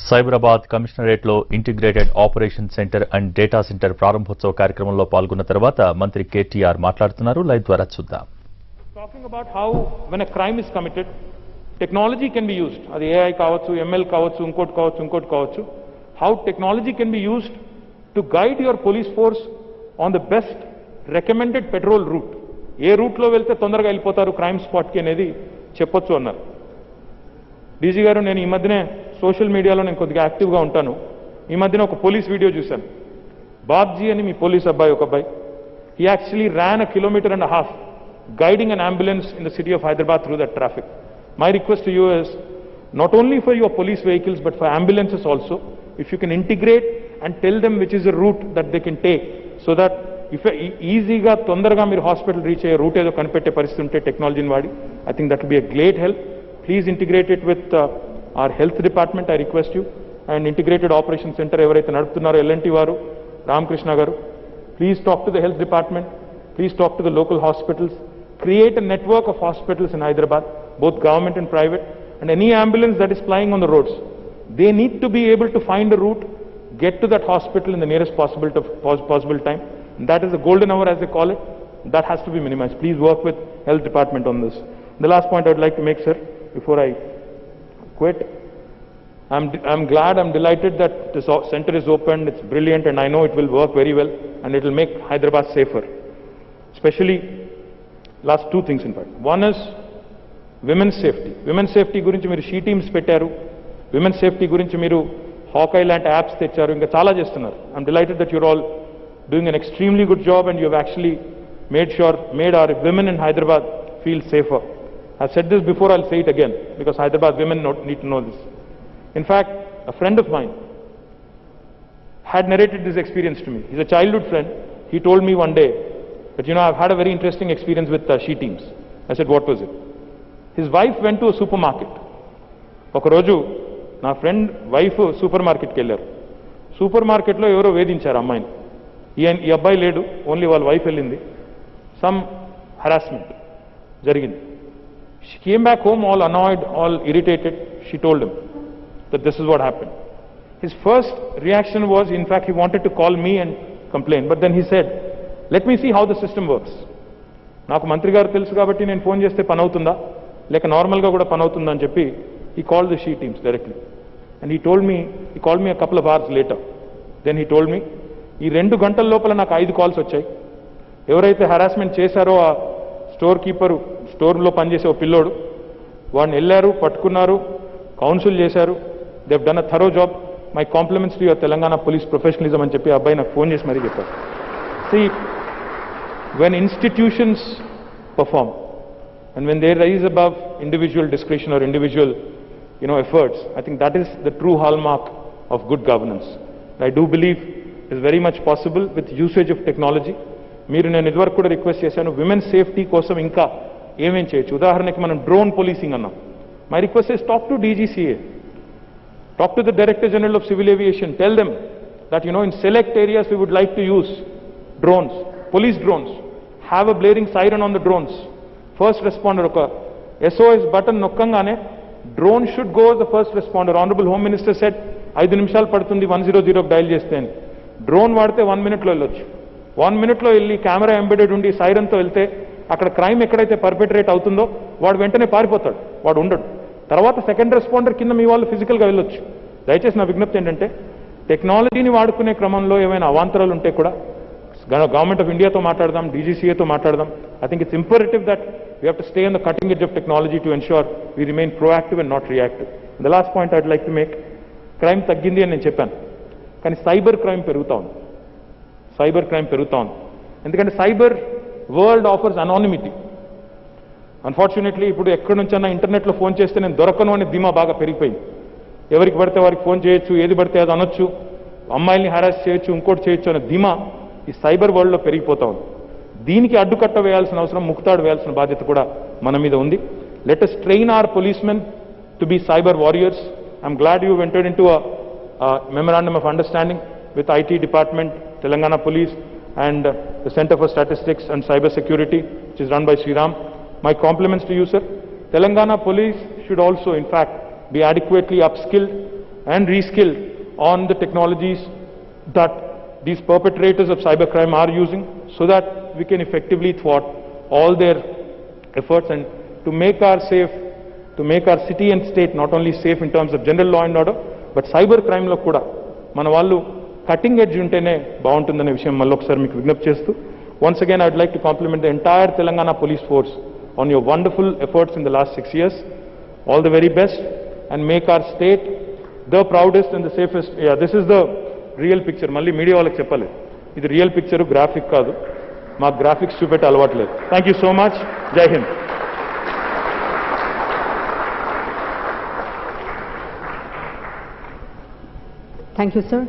సైబరాబాద్ కమిషనరేట్లో integrated operation centre and data centre ప్రారంభోత్సవ కార్యక్రమంలో పాల్గొన్న తర్వాత మంత్రి కేటీఆర్ మాట్లాడుతున్నారు. లైవ్ ద్వారా చూద్దాం. Talking about how when a crime is committed, technology can be used. అది AI కావచ్చు, ML కావచ్చు, ఇంకోటి కావచ్చు. How technology can be used to guide your police force on the best recommended patrol route. A route లో వెళ్తే తొందరగా వెళ్ళిపోతారు crime spot కి అనేది చెప్పొచ్చు అన్నారు. డీజీ గారు, నేను ఈ మధ్యనే సోషల్ మీడియాలో నేను కొద్దిగా యాక్టివ్గా ఉంటాను. ఈ మధ్యన ఒక పోలీస్ వీడియో చూశాను. బాబ్జీ అని మీ పోలీస్ అబ్బాయి, ఒక అబ్బాయి, he actually ran 1.5 kilometers guiding an ambulance in the city of Hyderabad through that traffic. My request to you is not only for your police vehicles but for ambulances also, if you can integrate and tell them which is the route that they can take, so that if ఈజీగా తొందరగా మీరు hospital reach అయ్యే route ఏదో కనిపెట్టే పరిస్థితి ఉంటే టెక్నాలజీని వాడి, I think that will be a great help. Please integrate it with our health department, I request you, and integrated operation center ఎవరైతే నడుపుతున్నారో LNT వారు, రామకృష్ణ గారు, please talk to the health department, please talk to the local hospitals, create a network of hospitals in Hyderabad, both government and private, and any ambulance that is flying on the roads, they need to be able to find a route, get to that hospital in the nearest possible time. And that is the golden hour, as they call it. That has to be minimized. Please work with health department on this. The last point I would like to make, sir, before I quit, I'm glad, I'm delighted that this center is opened. It's brilliant, and I know it will work very well, and it will make Hyderabad safer. Especially last two things, in fact. One is women's safety. Women's safety gurinchi మీరు she teams పెట్టారు. Women's safety గురించి మీరు హాకై లాంటి apps తెచ్చారు. ఇంకా చాలా చేస్తున్నారు. I'm delighted that you're all doing an extremely good job, and you've actually made our women in Hyderabad feel safer. I've said this before, I'll say it again, because Hyderabad women need to know this. In fact, a friend of mine had narrated this experience to me. He's a childhood friend. He told me one day that, I've had a very interesting experience with she teams. I said, what was it? His wife went to a supermarket. ఒక రోజు నా friend wife super మార్కెట్కి వెళ్ళారు. Super మార్కెట్లో ఎవరో వేధించారు అమ్మాయిని. ఈ అబ్బాయి లేడు, ఓన్లీ వాళ్ళ వైఫ్ వెళ్ళింది. సమ్ హరాస్మెంట్ జరిగింది. She came back home all annoyed, all irritated. She told him that this is what happened. His first reaction was, in fact, he wanted to call me and complain. But then he said, let me see how the system works. నాకు మంత్రి గారు తెలుసు కాబట్టి నేను phone చేస్తే పని అవుతుందా, లేక నార్మల్గా కూడా పని అవుతుందా అని చెప్పి he called the she teams directly. And he called me a couple of hours later. Then he told me, ఈ 2 గంటల లోపల నాకు 5 కాల్స్ వచ్చాయి. ఎవరైతే హరాస్మెంట్ చేశారో ఆ స్టోర్ కీపరు, స్టోర్లో పనిచేసే ఓ పిల్లోడు, వాడిని వెళ్ళారు, పట్టుకున్నారు, కౌన్సిల్ చేశారు. they've done a thorough job. My compliments to your Telangana police professionalism అని చెప్పి అబ్బాయి నాకు ఫోన్ చేసి మరీ చెప్పారు. See, when institutions perform and when they rise above individual discretion or individual efforts, I think that is the true hallmark of good governance. I do believe it is very much possible with usage of technology. మీరు నేను ఇదివరకు కూడా request చేశాను, women safety కోసం ఇంకా ఏమేం చేయొచ్చు. ఉదాహరణకి మనం డ్రోన్ పోలీసింగ్ అన్నాం. My request is talk to DGCA, talk to the Director General of Civil Aviation, tell them that in select areas we would like to use drones, police drones, have a blaring siren on the drones. First responder oka SOS button nokkangane drone should go as the first responder. Honorable Home Minister said 5 నిమిషాలు పడుతుంది 100 dial చేస్తే అని. Drone వాడితే 1 minute లో వెళ్ళొచ్చు. 1 minute లో వెళ్ళి camera embedded ఉండి సైరన్తో వెళ్తే అక్కడ క్రైమ్ ఎక్కడైతే పర్పెట్రేట్ అవుతుందో వాడు వెంటనే పారిపోతాడు, వాడు ఉండడు. తర్వాత సెకండ్ రెస్పాండర్ కింద మీ వాళ్ళు ఫిజికల్గా వెళ్ళొచ్చు. దయచేసి నా విజ్ఞప్తి ఏంటంటే, టెక్నాలజీని వాడుకునే క్రమంలో ఏమైనా అవాంతరాలు ఉంటే కూడా గవర్నమెంట్ ఆఫ్ ఇండియాతో మాట్లాడదాం, DGCAతో మాట్లాడదాం. I think it's imperative that we have to stay on the cutting edge of technology to ensure we remain proactive and not reactive. And the last point I'd like to make, crime తగ్గింది అని నేను చెప్పాను, కానీ cyber crime పెరుగుతా ఉంది. ఎందుకంటే cyber world offers anonymity. Unfortunately ఇప్పుడు ఎక్కడి నుంచైనా ఇంటర్నెట్లో ఫోన్ చేస్తే నేను దొరకను అనే ధీమా బాగా పెరిగిపోయింది. ఎవరికి పడితే వారికి ఫోన్ చేయొచ్చు, ఏది పడితే అది అనొచ్చు, అమ్మాయిల్ని హరాస్ చేయొచ్చు, ఇంకోటి చేయొచ్చు అనే ధీమా ఈ సైబర్ వరల్డ్లో పెరిగిపోతా ఉంది. దీనికి అడ్డుకట్ట వేయాల్సిన అవసరం, ముక్తాడు వేయాల్సిన బాధ్యత కూడా మన మీద ఉంది. Let us train our policemen to be cyber warriors. I'm glad you've entered into a memorandum of understanding with IT department, Telangana Police, and the Center for Statistics and Cyber Security, which is run by Sriram. My compliments to you, sir. Telangana Police should also, in fact, be adequately upskilled and reskilled on the technologies that these perpetrators of cybercrime are using, so that we can effectively thwart all their efforts and to make our city and state not only safe in terms of general law and order, but cybercrime lo kuda మన వాళ్ళు cutting edge ఉంటేనే బాగుంటుందనే విషయం మళ్ళీ ఒకసారి మీకు విజ్ఞప్తి చేస్తూ, once again I would like to compliment the entire Telangana police force on your wonderful efforts in the last 6 years. All the very best, and make our state the proudest and the safest. Yeah, this is the real picture. మళ్ళీ media వాళ్ళకి చెప్పాలి, ఇది real picture, graphic కాదు. మాకు graphics చూపెట్టే అలవాటు లేదు. Thank you so much. జై Hind. Thank you, sir.